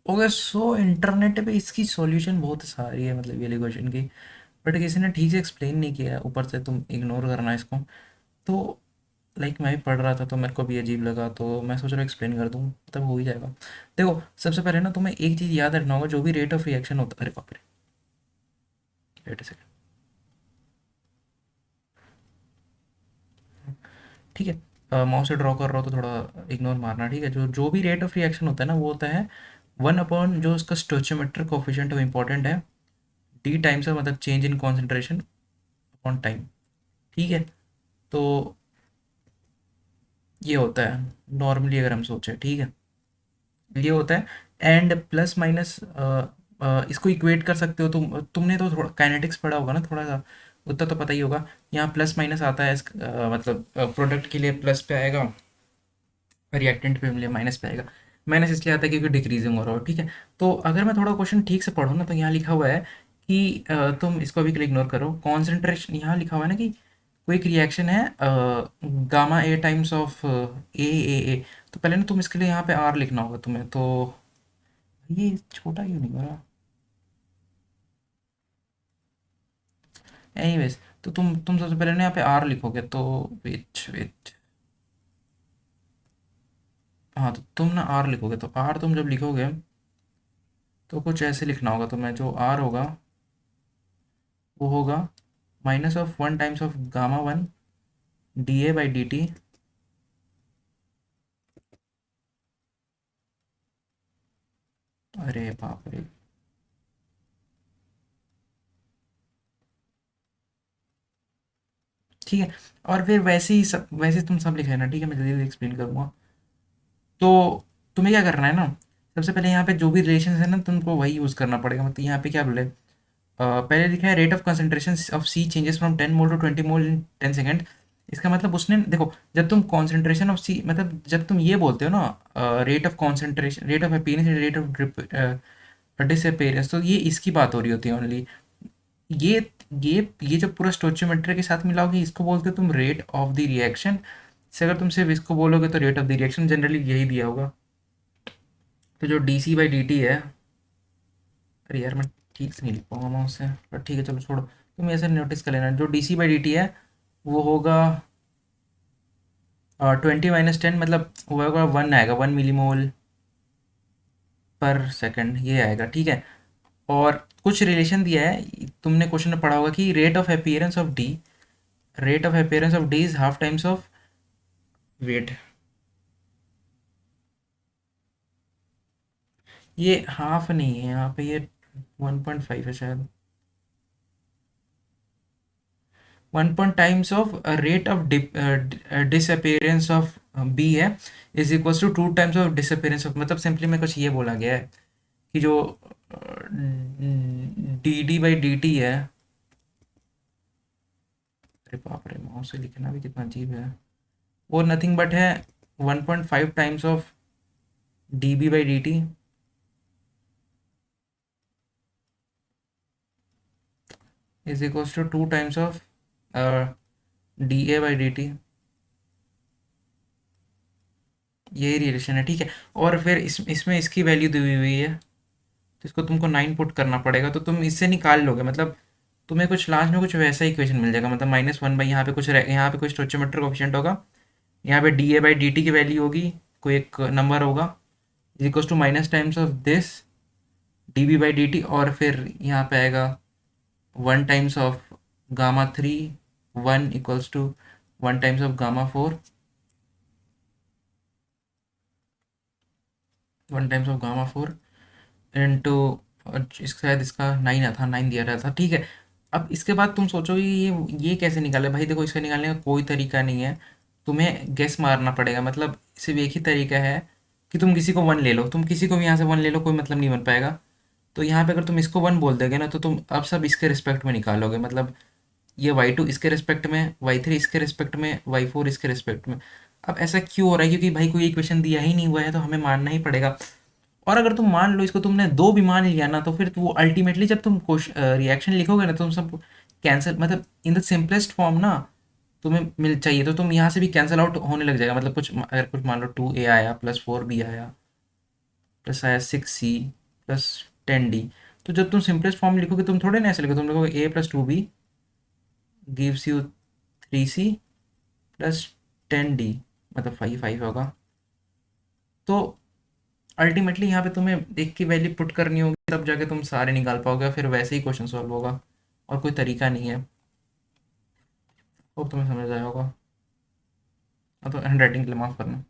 Okay, so internet पे इसकी solution बहुत सारी है, मतलब ये क्वेश्चन की, बट किसी ने ठीक से एक्सप्लेन नहीं किया है, ऊपर से तुम इग्नोर करना इसको। तो लाइक मैं भी पढ़ रहा था तो मेरे को भी अजीब लगा, तो मैं सोच रहा हूँ एक्सप्लेन कर दूँ, तब हो ही जाएगा। देखो, सबसे पहले ना तुम्हें एक चीज़ याद रखना होगा, जो भी रेट ऑफ रिएक्शन होता है, अरे बाप रे, वेट अ सेकंड, ठीक है, माउस से ड्रॉ कर रहा हो तो थोड़ा इग्नोर मारना, ठीक है। जो जो भी रेट ऑफ रिएक्शन होता है ना, वो होता है वन अपॉन जो उसका स्टोचियोमेट्रिक कोफिशिएंट वो इंपॉर्टेंट है, डी टाइम्स का मतलब change in concentration upon time, ठीक है। तो ये होता है नॉर्मली, अगर हम सोचें, ठीक है, ये होता है। एंड प्लस माइनस इसको इक्वेट कर सकते हो तुमने तो थोड़ा काइनेटिक्स पढ़ा होगा ना थोड़ा सा, उतना तो पता ही होगा। यहाँ प्लस माइनस आता है मतलब प्रोडक्ट के लिए प्लस पे आएगा, रिएक्टेंट पे लिए माइनस पे आएगा। माइनस इसलिए आता है क्योंकि डिक्रीजिंग हो रहा हो, ठीक है। तो अगर मैं थोड़ा क्वेश्चन ठीक से पढ़ूँ ना, तो यहाँ लिखा हुआ है कि तुम इसको अभी के लिए इग्नोर करो, कॉन्सेंट्रेशन यहाँ लिखा हुआ है ना कि कोई एक रिएक्शन है गामा ए टाइम्स ऑफ ए। तो पहले ना तुम इसके लिए यहाँ पे आर लिखना होगा तुम्हें, तो ये छोटा क्यों नहीं हो रहा? एनीवेज, तो तुम सबसे पहले ना यहाँ पे आर लिखोगे, तो वेट वेट, हाँ, तो तुम ना आर लिखोगे, तो आर तुम जब लिखोगे तो कुछ ऐसे लिखना होगा तुम्हें, जो आर होगा वो होगा minus of one times of gamma one D A by D T, अरे बाप रे, ठीक है। और फिर वैसे ही सब, वैसे तुम सब लिख लेना, ठीक है, मैं जल्दी जल्दी एक्सप्लेन करूँगा। तो तुम्हें क्या करना है ना, सबसे पहले यहाँ पे जो भी रिलेशन है ना, तुमको वही यूज़ करना पड़ेगा। मतलब यहाँ पे क्या बोले, पहले लिखा है rate of concentration of C changes from 10 mole to 20 mole in 10 second. इसका मतलब उसने देखो, जब तुम कॉन्सेंट्रेशन ऑफ सी, मतलब जब तुम ये बोलते हो ना rate of concentration, rate of appearance, rate of disappearance, तो ये इसकी बात हो रही होती है ओनली। ये ये जो पूरा स्टोचियोमेट्री के साथ मिलाओगे, इसको बोलते हो तुम रेट ऑफ द रिएक्शन। से अगर तुम सिर्फ इसको बोलोगे तो rate of the reaction generally यही दिया होगा। तो जो D C by D T है, अरे यार मैं ठीक से नहीं लिख पाऊंगा माउस से, पर ठीक है चलो छोड़ो, तुम ऐसे नोटिस कर लेना, जो D C by D T है वो होगा 20 - 10, मतलब वो होगा 1 आएगा, 1 मिलीमोल पर सेकंड, ये आएगा, ठीक है। और कुछ रिलेशन दिया है, तुमने क्वेश्चन में पढ़ा होगा कि rate of appearance of D, rate of appearance of D is half times of weight. ये हाफ नहीं है यहाँ पे, ये 1.5 है शायद, 1 times of rate of disappearance of B है, is equals to 2 times of disappearance of, मतलब सिंपली में कुछ ये बोला गया है कि जो D D by D T है, अरे बाप रे, माउस से लिखना भी कितना अजीब है, वो नथिंग बट है 1.5 times of D B by D T, is equals to 2 times of D A by D T. यही रिलेशन है, ठीक है। और फिर इसमें इसकी वैल्यू दी हुई है, तो इसको तुमको 9 पुट करना पड़ेगा, तो तुम इससे निकाल लोगे, मतलब तुम्हें कुछ लास्ट में कुछ वैसा इक्वेशन मिल जाएगा, मतलब -1 बाई यहाँ पे कुछ यहाँ पे कुछ स्टोचियोमेट्रिक कोफिशिएंट होगा, यहाँ पे D A by D T की वैल्यू होगी, कोई एक नंबर होगा, is equals to minus times of this D B by D T, और फिर यहाँ पे आएगा 1 times of gamma 3, 1 equals to 1 times of gamma 4, 1 times of gamma 4 into, इसका शायद इसका 9 था, 9 दिया रहा था, ठीक है। अब इसके बाद तुम सोचोगे ये कैसे निकाले, भाई देखो, इसका निकालने का कोई तरीका नहीं है, तुम्हें गेस मारना पड़ेगा, मतलब सिर्फ एक ही तरीका है कि तुम किसी को वन ले लो, तुम किसी को भी यहाँ से वन ले लो, कोई मतलब नहीं बन पाएगा। तो यहाँ पे अगर तुम इसको वन बोल दोगे ना, तो तुम अब सब इसके रिस्पेक्ट में निकालोगे, मतलब ये y2 इसके रिस्पेक्ट में, y3 इसके रिस्पेक्ट में, y4 इसके रिस्पेक्ट में। अब ऐसा क्यों हो रहा है, क्योंकि भाई कोई इक्वेशन दिया ही नहीं हुआ है, तो हमें मानना ही पड़ेगा। और अगर तुम मान लो इसको, तुमने दो भी मान लिया ना, तो फिर वो अल्टीमेटली जब तुम रिएक्शन लिखोगे ना, तो तुम सब कैंसिल, मतलब इन द सिंपलेस्ट फॉर्म ना तुम्हें मिल चाहिए, तो तुम यहाँ से भी कैंसिल आउट होने लग जाएगा, मतलब कुछ अगर कुछ मान लो 2a आया +4b आया, प्लस आया 6c प्लस 10d। तो जब तुम सिंपलेस्ट फॉर्म लिखोगे तुम थोड़े ना ऐसे लिखोगे, तुम लिखोगे a+2b gives you 3c plus 10d, मतलब 5 होगा। तो अल्टीमेटली यहाँ पे तुम्हें एक की वैल्यू पुट करनी होगी, तब जाके तुम सारे निकाल पाओगे, फिर वैसे ही क्वेश्चन सॉल्व होगा, और कोई तरीका नहीं है। होप तुम्हें समझ आया होगा। तो हैंड राइटिंग के लिए माफ़ करना।